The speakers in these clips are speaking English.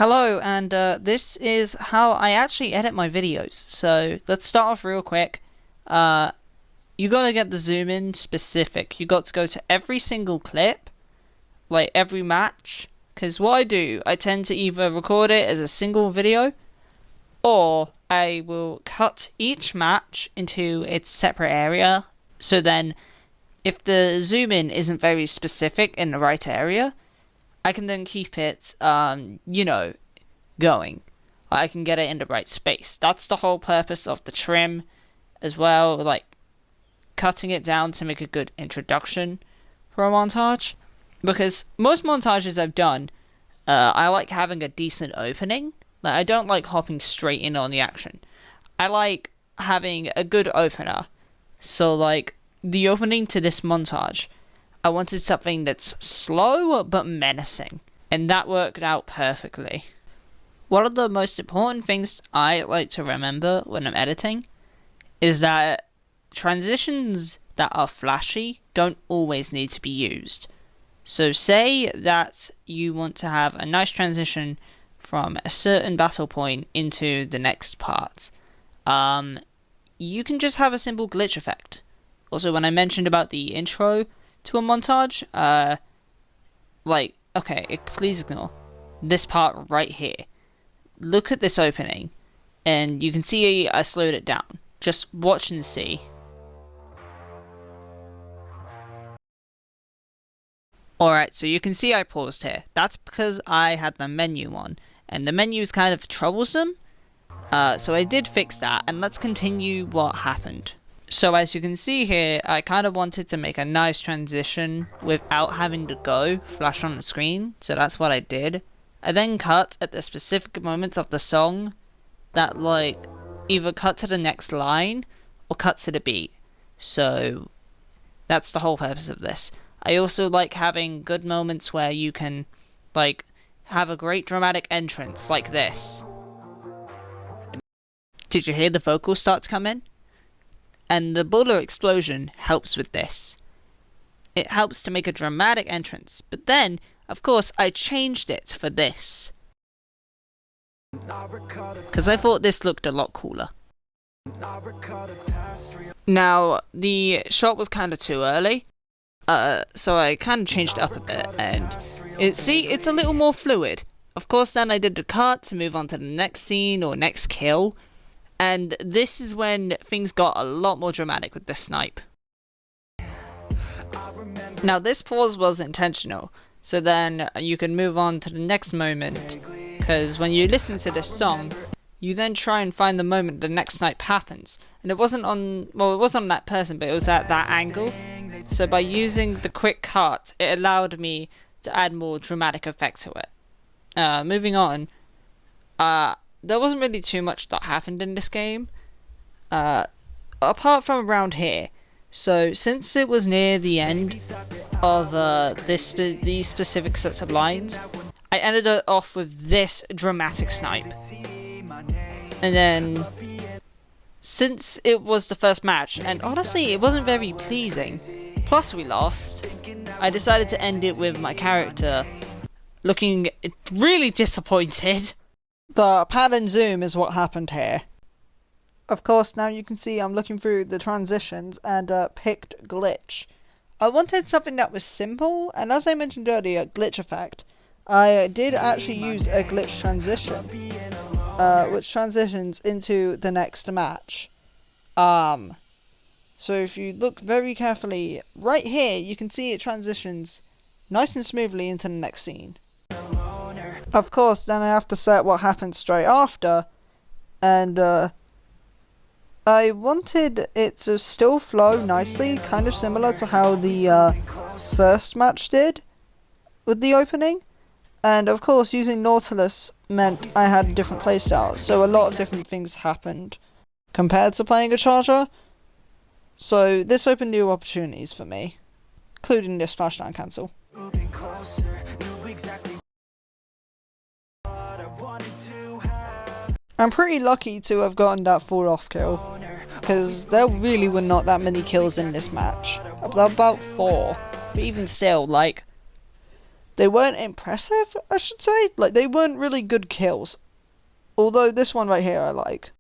Hello, and this is how I actually edit my videos. So let's start off real quick. You gotta get the zoom in specific. You got to go to every single clip, like every match. Because what I do, I tend to either record it as a single video, or I will cut each match into its separate area. So then, if the zoom in isn't very specific in the right area, I can then keep it, going. I can get it in the right space. That's the whole purpose of the trim as well, like cutting it down to make a good introduction for a montage. Because most montages I've done, I like having a decent opening. Like, I don't like hopping straight in on the action. I like having a good opener. So, like, the opening to this montage, I wanted something that's slow but menacing, and that worked out perfectly. One of the most important things I like to remember when I'm editing is that transitions that are flashy don't always need to be used. So say that you want to have a nice transition from a certain battle point into the next part. You can just have a simple glitch effect. Also, when I mentioned about the intro to a montage, please ignore this part right here. Look at this opening, and you can see I slowed it down. Just watch and see. Alright, so you can see I paused here. That's because I had the menu on, and the menu is kind of troublesome. So I did fix that, and let's continue what happened. So as you can see here, I kind of wanted to make a nice transition without having to go flash on the screen, so that's what I did. I then cut at the specific moments of the song that, like, either cut to the next line or cut to the beat. So that's the whole purpose of this. I also like having good moments where you can, like, have a great dramatic entrance like this. Did you hear the vocals start to come in? And the boiler explosion helps with this. It helps to make a dramatic entrance, but then, of course, I changed it for this, because I thought this looked a lot cooler. Now, the shot was kind of too early, so I kind of changed it up a bit, and it's a little more fluid. Of course, then I did the cut to move on to the next scene or next kill. And this is when things got a lot more dramatic with the snipe. Now this pause was intentional, so then you can move on to the next moment, because when you listen to this song, you then try and find the moment the next snipe happens. And it wasn't on that person, but it was at that angle. So by using the quick cut, it allowed me to add more dramatic effect to it. Moving on, there wasn't really too much that happened in this game, apart from around here. So since it was near the end of these specific sets of lines, I ended it off with this dramatic snipe. And then, since it was the first match, and honestly it wasn't very pleasing, plus we lost, I decided to end it with my character looking really disappointed. The pan and zoom is what happened here. Of course, now you can see I'm looking through the transitions and picked glitch. I wanted something that was simple, and as I mentioned earlier, glitch effect. I did actually use a glitch transition, which transitions into the next match. So if you look very carefully, right here, you can see it transitions nice and smoothly into the next scene. Of course, then I have to set what happens straight after, and I wanted it to still flow nicely, kind of similar to how the first match did with the opening. And of course, using Nautilus meant I had a different playstyle, so a lot of different things happened compared to playing a charger. So this opened new opportunities for me, including this splashdown cancel. I'm pretty lucky to have gotten that full off kill, because there really were not that many kills in this match. About 4, but even still, like, they weren't impressive, I should say. Like, they weren't really good kills. Although this one right here I like.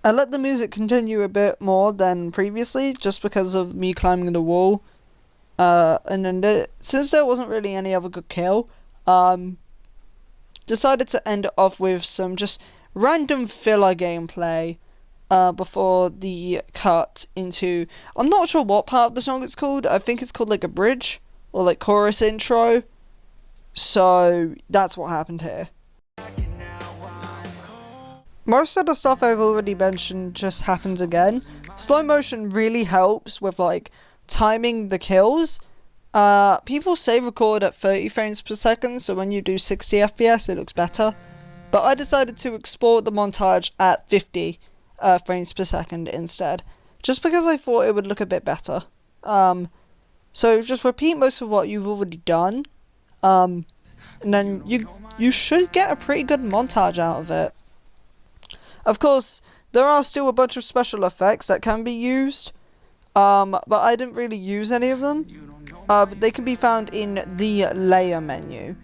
I let the music continue a bit more than previously, just because of me climbing the wall. And then since there wasn't really any other good kill, decided to end it off with some just random filler gameplay before the cut into, I'm not sure what part of the song it's called. I think it's called like a bridge or like chorus intro. So that's what happened here. Most of the stuff I've already mentioned just happens again. Slow motion really helps with like timing the kills. People say record at 30 frames per second, so when you do 60 FPS it looks better. But I decided to export the montage at 50 frames per second instead, just because I thought it would look a bit better. So just repeat most of what you've already done, and then you should get a pretty good montage out of it. Of course, there are still a bunch of special effects that can be used, but I didn't really use any of them. But they can be found in the layer menu.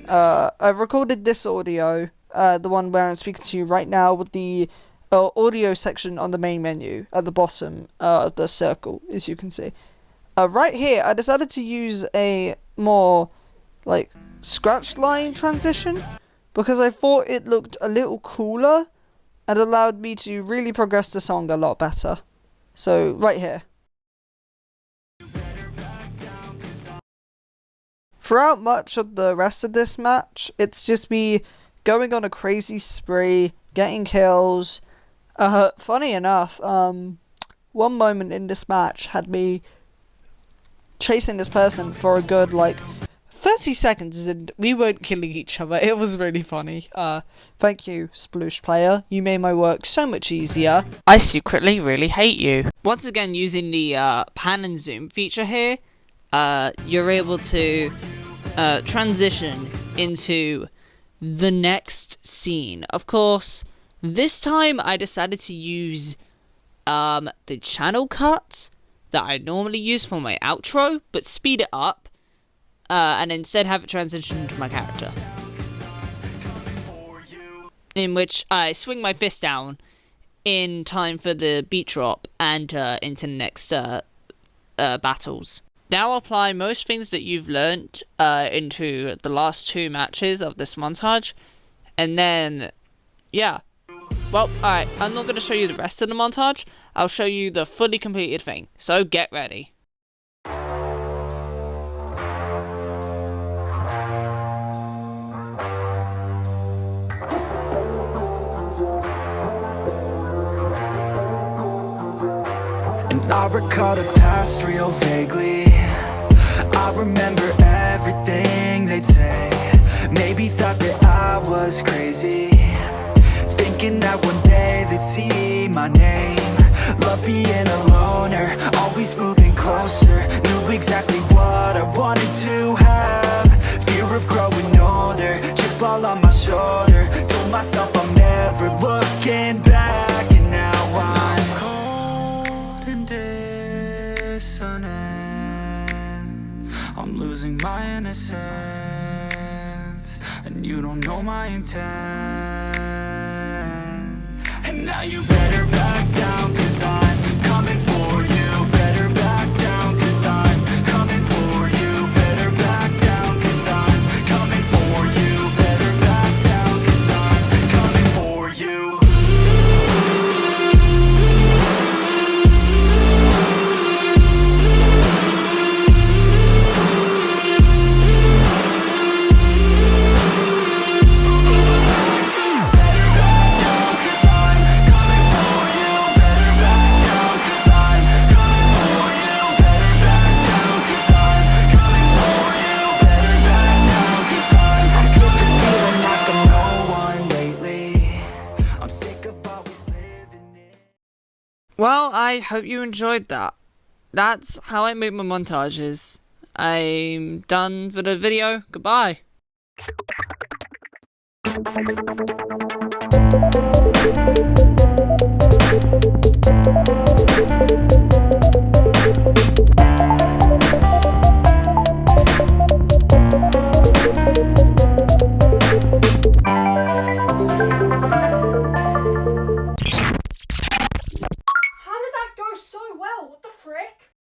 I recorded this audio, the one where I'm speaking to you right now, with the audio section on the main menu at the bottom of the circle, as you can see. Right here, I decided to use a more like scratch line transition because I thought it looked a little cooler and allowed me to really progress the song a lot better. So right here. Throughout much of the rest of this match, it's just me going on a crazy spree, getting kills. Funny enough, one moment in this match had me chasing this person for a good like 30 seconds and we weren't killing each other. It was really funny. Thank you, Sploosh player. You made my work so much easier. I secretly really hate you. Once again, using the pan and zoom feature here, you're able to transition into the next scene. Of course, this time I decided to use the channel cut that I normally use for my outro, but speed it up and instead have it transition into my character, in which I swing my fist down in time for the beat drop and into the next battles. Now apply most things that you've learnt into the last two matches of this montage, and then, yeah. Well, alright, I'm not going to show you the rest of the montage, I'll show you the fully completed thing, so get ready. And I recall the past real vaguely. I remember everything they'd say. Maybe thought that I was crazy, thinking that one day they'd see my name. Love being a loner, always moving closer. Knew exactly what I wanted to have. Fear of growing older, chip all on my shoulder. Told myself I'm never looking back. And now I'm cold and dissonant. I'm losing my innocence, and you don't know my intent. And now you better back down, 'cause I'm coming for you. Better back down, 'cause I'm coming for you. Better back down, 'cause I'm coming for you. Better back down, 'cause I'm coming for you. Well, I hope you enjoyed that. That's how I make my montages. I'm done for the video. Goodbye.